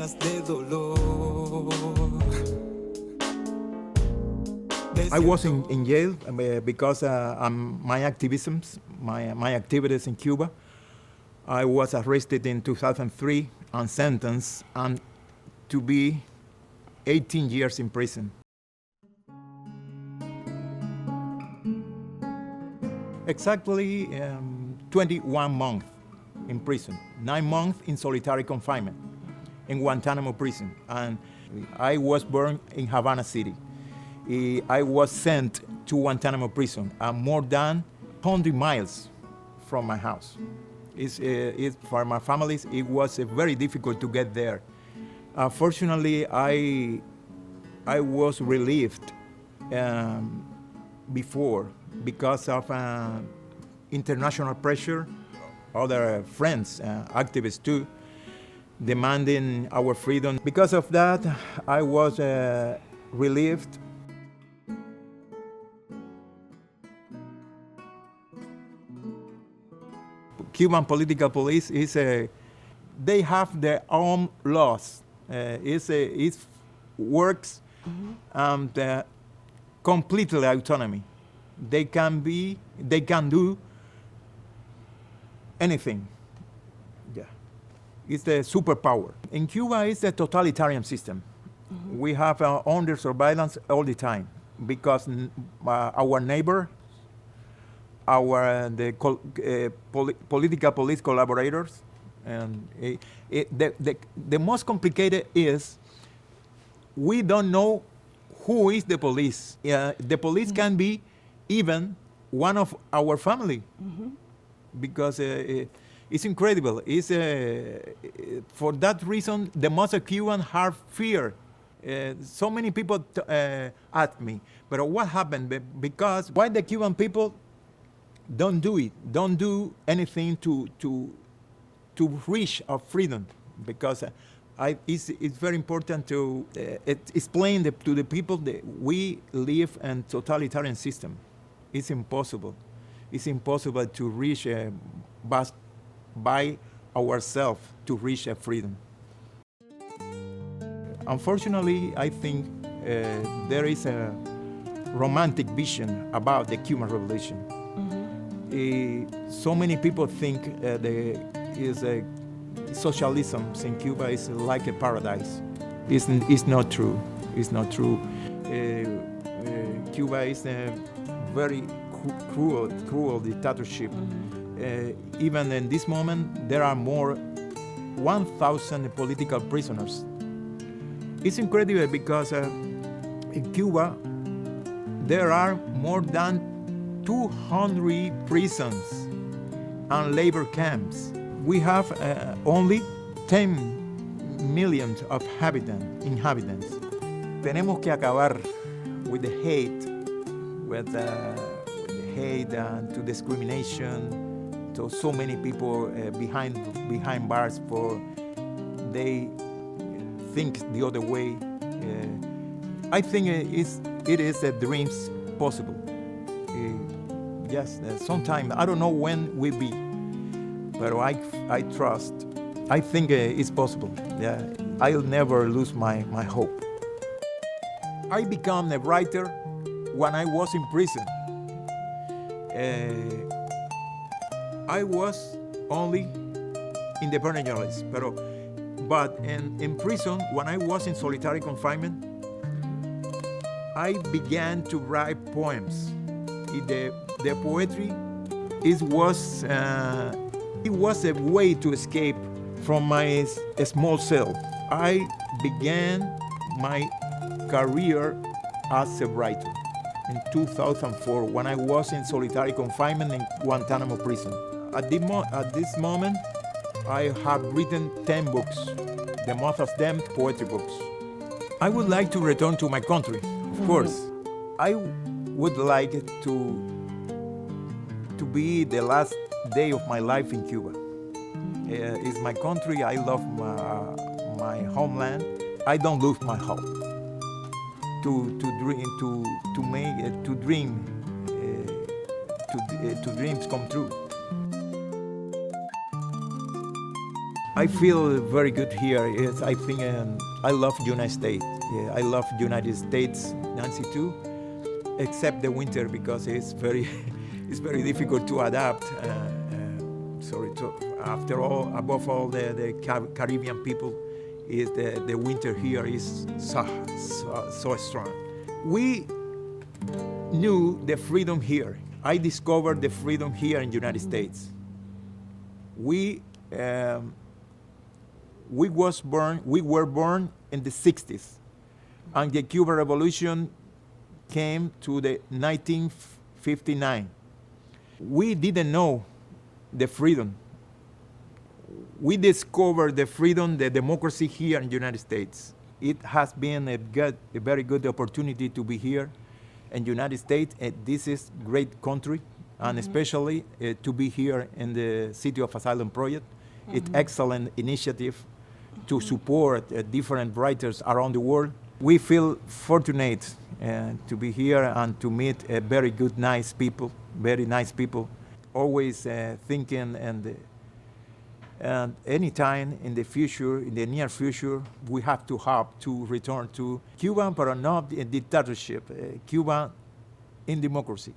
lágrimas de dolor. I was in jail because my activisms, my activities in Cuba. I was arrested in 2003 and sentenced to be 18 years in prison. Exactly 21 months in prison, 9 months in solitary confinement in Guantanamo prison. And I was born in Havana City. I was sent to Guantanamo prison, more than 100 miles from my house. For my families, it was very difficult to get there. Fortunately, I was relieved before because of international pressure, other friends, activists too, demanding our freedom. Because of that, I was relieved. Cuban political police they have their own laws. It works completely autonomy. They can do anything. Yeah, it's the superpower. In Cuba, it's a totalitarian system. Mm-hmm. We have under surveillance all the time because our neighbor, political police collaborators, and the most complicated is we don't know who is the police. The police mm-hmm. can be even one of our family, mm-hmm. because it's incredible. For that reason, the most Cubans have fear. So many people ask me, but what happened? Because why the Cuban people don't do anything to reach our freedom? Because it's very important to explain to the people that we live in a totalitarian system. It's impossible. It's impossible to reach by ourselves to reach freedom. Unfortunately, I think there is a romantic vision about the Cuban Revolution. Mm-hmm. So many people think socialism in Cuba is like a paradise. It's not true. It's not true. Cuba is a very cruel dictatorship. Mm-hmm. Even in this moment, there are more 1,000 political prisoners. It's incredible because in Cuba, there are more than 200 prisons and labor camps. We have only 10 million of inhabitants. Tenemos que acabar with the hate, to discrimination, to so many people behind bars for they think the other way. I think it is a dreams possible. Yes, sometime, I don't know when will be, but I trust. I think it's possible. Yeah, I'll never lose my hope. I became a writer when I was in prison. I was only independent journalist, but in prison, when I was in solitary confinement, I began to write poems. The poetry it was a way to escape from my small cell. I began my career as a writer in 2004 when I was in solitary confinement in Guantanamo prison. At this moment, I have written 10 books, the most of them poetry books. I would like to return to my country, of course. I would like to be the last day of my life in Cuba. It's my country. I love my homeland. I don't lose my hope dreams come true. I feel very good here. Yes, I think I love United States. Yeah, I love United States, Nancy too, except the winter because it's very, it's very difficult to adapt. After all, above all, the Caribbean people, is the winter here is so strong. We knew the freedom here. I discovered the freedom here in the United States. We were born in the 60s, and the Cuban Revolution came to the 1959. We didn't know the freedom. We discovered the freedom, the democracy here in the United States. It has been a very good opportunity to be here in the United States. This is a great country, and especially to be here in the City of Asylum Project. It's excellent initiative to support different writers around the world. We feel fortunate to be here and to meet very good, nice people, always thinking and anytime in the future, in the near future, we have to hope to return to Cuba, but not in dictatorship, Cuba in democracy.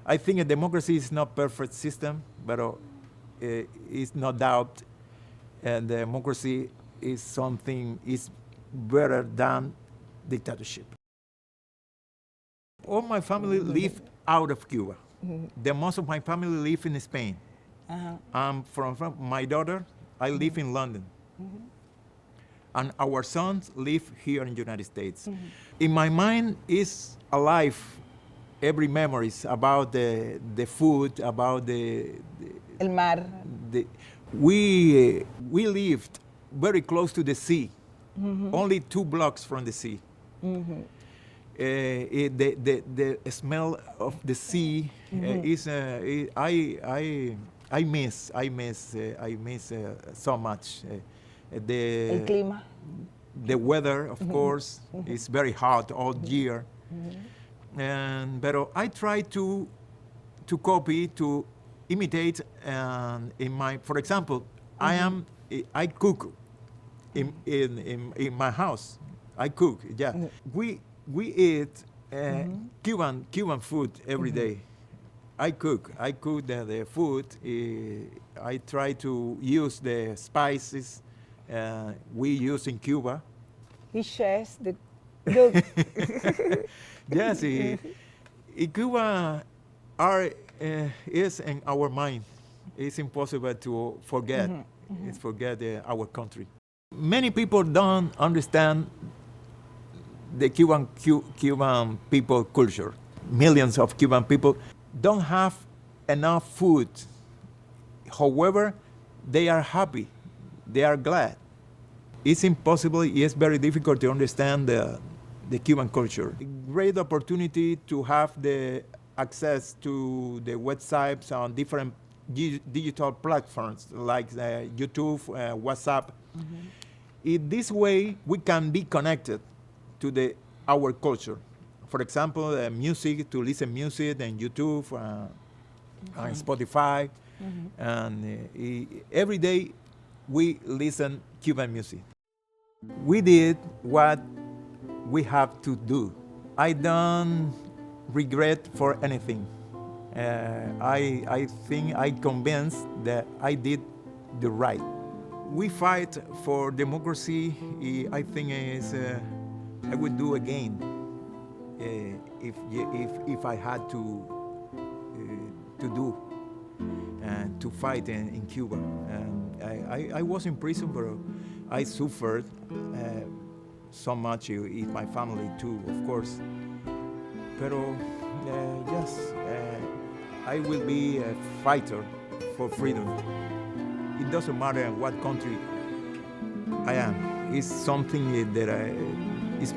I think a democracy is not perfect system, but it's no doubt, and democracy is something is better than dictatorship. All my family live out of Cuba. The most of my family live in Spain. From my daughter, I live in London. And our sons live here in the United States. In my mind is alive every memories about the food, about El mar. We lived very close to the sea, only 2 blocks from the sea. The smell of the sea is I miss so much. El clima. The weather, of course, is very hot all year. But I try to copy, to imitate. For example, I cook in my house. I cook. Yeah, we eat Cuban food every day. I cook the food. I try to use the spices we use in Cuba. He shares the good. Yes, Cuba is in our mind. It's impossible to forget. It's forget our country. Many people don't understand the Cuban people culture. Millions of Cuban people don't have enough food. However, they are happy. They are glad. It's impossible. It's very difficult to understand the Cuban culture. A great opportunity to have the access to the websites on different digital platforms like YouTube, WhatsApp. In this way, we can be connected to our culture. For example, music, to listen music and YouTube and Spotify. And every day we listen Cuban music. We did what we have to do. I don't regret for anything. I think I convinced that I did the right. We fight for democracy. I think I would do again if I had to do and to fight in Cuba. And I was in prison, but I suffered so much in my family too, of course. Pero yes, I will be a fighter for freedom. It doesn't matter what country I am. It's something that is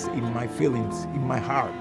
in my feelings, in my heart.